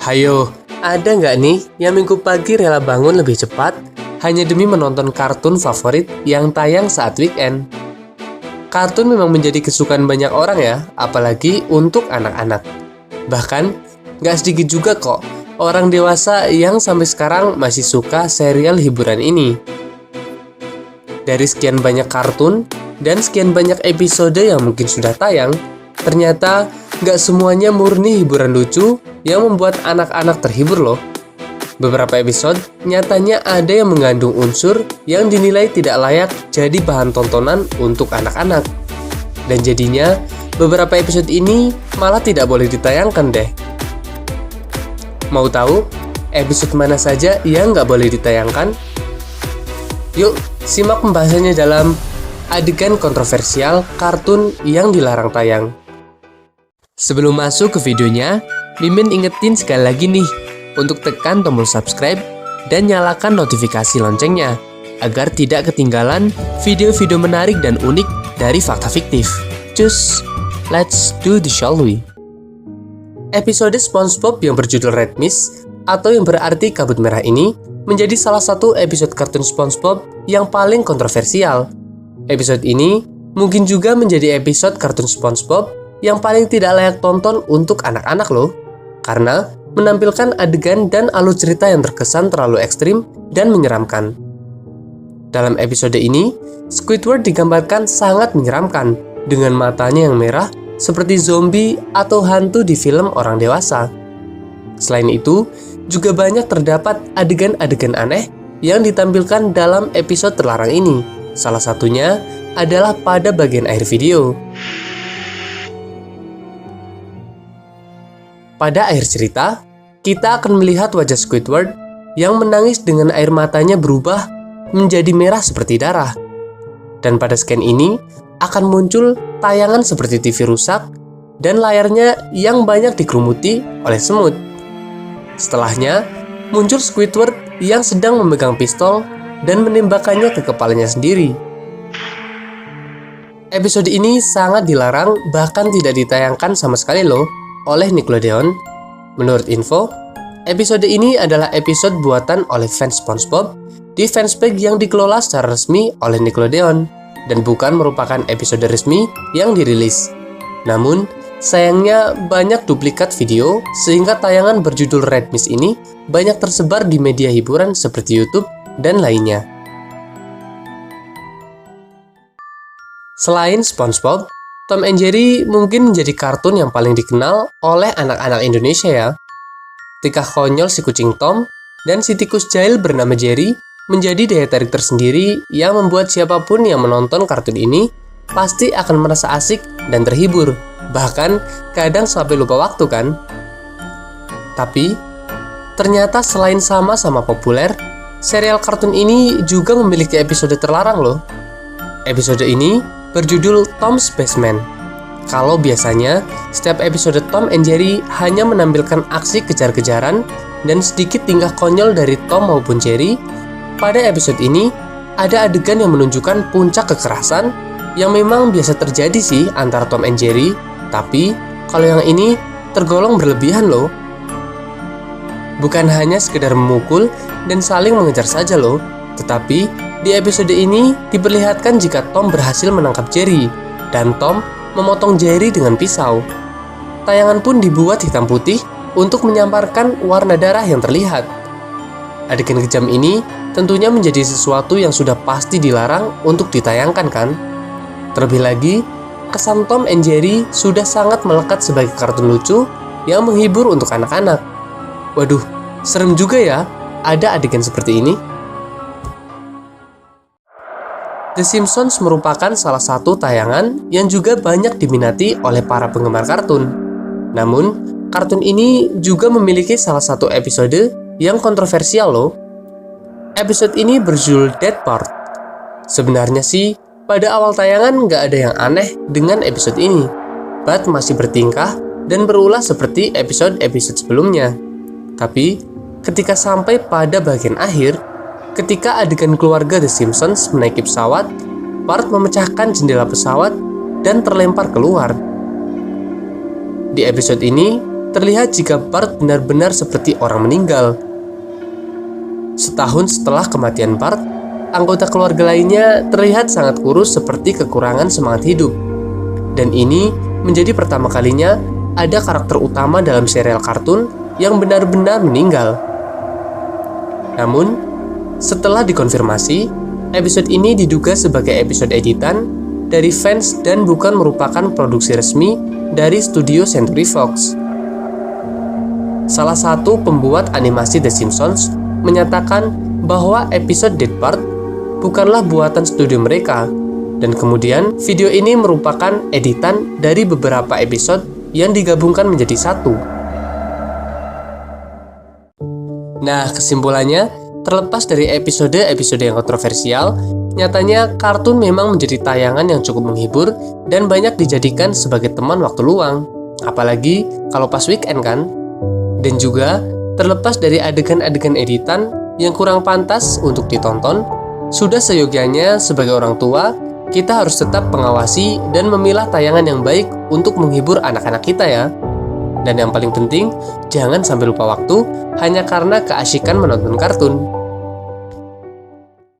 Hayo, ada nggak nih yang minggu pagi rela bangun lebih cepat hanya demi menonton kartun favorit yang tayang saat weekend? Kartun memang menjadi kesukaan banyak orang ya, apalagi untuk anak-anak. Bahkan, nggak sedikit juga kok orang dewasa yang sampai sekarang masih suka serial hiburan ini. Dari sekian banyak kartun dan sekian banyak episode yang mungkin sudah tayang, ternyata nggak semuanya murni hiburan lucu yang membuat anak-anak terhibur loh. Beberapa episode nyatanya ada yang mengandung unsur yang dinilai tidak layak jadi bahan tontonan untuk anak-anak. Dan jadinya, beberapa episode ini malah tidak boleh ditayangkan deh. Mau tahu episode mana saja yang nggak boleh ditayangkan? Yuk, simak pembahasannya dalam adegan kontroversial kartun yang dilarang tayang. Sebelum masuk ke videonya, Mimin ingetin sekali lagi nih untuk tekan tombol subscribe dan nyalakan notifikasi loncengnya agar tidak ketinggalan video-video menarik dan unik dari Fakta Fiktif. Cus, let's do the shall we? Episode SpongeBob yang berjudul Red Mist atau yang berarti kabut merah ini menjadi salah satu episode kartun SpongeBob yang paling kontroversial. Episode ini mungkin juga menjadi episode kartun SpongeBob yang paling tidak layak tonton untuk anak-anak loh, karena menampilkan adegan dan alur cerita yang terkesan terlalu ekstrim dan menyeramkan. Dalam episode ini, Squidward digambarkan sangat menyeramkan dengan matanya yang merah seperti zombie atau hantu di film orang dewasa. Selain itu, juga banyak terdapat adegan-adegan aneh yang ditampilkan dalam episode terlarang ini. Salah satunya adalah pada bagian akhir video. Pada akhir cerita, kita akan melihat wajah Squidward yang menangis dengan air matanya berubah menjadi merah seperti darah. Dan pada scan ini akan muncul tayangan seperti TV rusak dan layarnya yang banyak dikerumuti oleh semut. Setelahnya, muncul Squidward yang sedang memegang pistol dan menembakkannya ke kepalanya sendiri. Episode ini sangat dilarang, bahkan tidak ditayangkan sama sekali loh oleh Nickelodeon. Menurut info, episode ini adalah episode buatan oleh fans SpongeBob di fanspage yang dikelola secara resmi oleh Nickelodeon dan bukan merupakan episode resmi yang dirilis. Namun, sayangnya banyak duplikat video sehingga tayangan berjudul Red Mist ini banyak tersebar di media hiburan seperti YouTube dan lainnya. Selain SpongeBob, Tom and Jerry mungkin menjadi kartun yang paling dikenal oleh anak-anak Indonesia ya. Tingkah konyol si kucing Tom dan si tikus jahil bernama Jerry menjadi daya tarik tersendiri yang membuat siapapun yang menonton kartun ini pasti akan merasa asik dan terhibur. Bahkan kadang sampai lupa waktu kan? Tapi, ternyata selain sama-sama populer, serial kartun ini juga memiliki episode terlarang loh. Episode ini berjudul Tom's Basement. Kalau biasanya, setiap episode Tom and Jerry hanya menampilkan aksi kejar-kejaran dan sedikit tingkah konyol dari Tom maupun Jerry, pada episode ini ada adegan yang menunjukkan puncak kekerasan yang memang biasa terjadi sih antara Tom and Jerry, tapi kalau yang ini tergolong berlebihan loh. Bukan hanya sekedar memukul dan saling mengejar saja loh, tetapi di episode ini diperlihatkan jika Tom berhasil menangkap Jerry dan Tom memotong Jerry dengan pisau. Tayangan pun dibuat hitam putih untuk menyamparkan warna darah yang terlihat. Adegan kejam ini tentunya menjadi sesuatu yang sudah pasti dilarang untuk ditayangkan kan? Terlebih lagi, kesan Tom and Jerry sudah sangat melekat sebagai kartun lucu yang menghibur untuk anak-anak. Waduh, serem juga ya ada adegan seperti ini. The Simpsons merupakan salah satu tayangan yang juga banyak diminati oleh para penggemar kartun. Namun, kartun ini juga memiliki salah satu episode yang kontroversial loh. Episode ini berjudul Dead Part. Sebenarnya sih, pada awal tayangan nggak ada yang aneh dengan episode ini. Bart masih bertingkah dan berulah seperti episode-episode sebelumnya. Tapi, ketika sampai pada bagian akhir, ketika adegan keluarga The Simpsons menaiki pesawat, Bart memecahkan jendela pesawat dan terlempar keluar. Di episode ini, terlihat jika Bart benar-benar seperti orang meninggal. Setahun setelah kematian Bart, anggota keluarga lainnya terlihat sangat kurus seperti kekurangan semangat hidup. Dan ini menjadi pertama kalinya ada karakter utama dalam serial kartun yang benar-benar meninggal. Namun, setelah dikonfirmasi, episode ini diduga sebagai episode editan dari fans dan bukan merupakan produksi resmi dari studio Century Fox. Salah satu pembuat animasi The Simpsons menyatakan bahwa episode Dead Part bukanlah buatan studio mereka, dan kemudian video ini merupakan editan dari beberapa episode yang digabungkan menjadi satu. Nah, kesimpulannya, terlepas dari episode-episode yang kontroversial, nyatanya kartun memang menjadi tayangan yang cukup menghibur dan banyak dijadikan sebagai teman waktu luang. Apalagi kalau pas weekend kan? Dan juga, terlepas dari adegan-adegan editan yang kurang pantas untuk ditonton, sudah seyogianya sebagai orang tua, kita harus tetap mengawasi dan memilah tayangan yang baik untuk menghibur anak-anak kita ya. Dan yang paling penting, jangan sampai lupa waktu hanya karena keasyikan menonton kartun.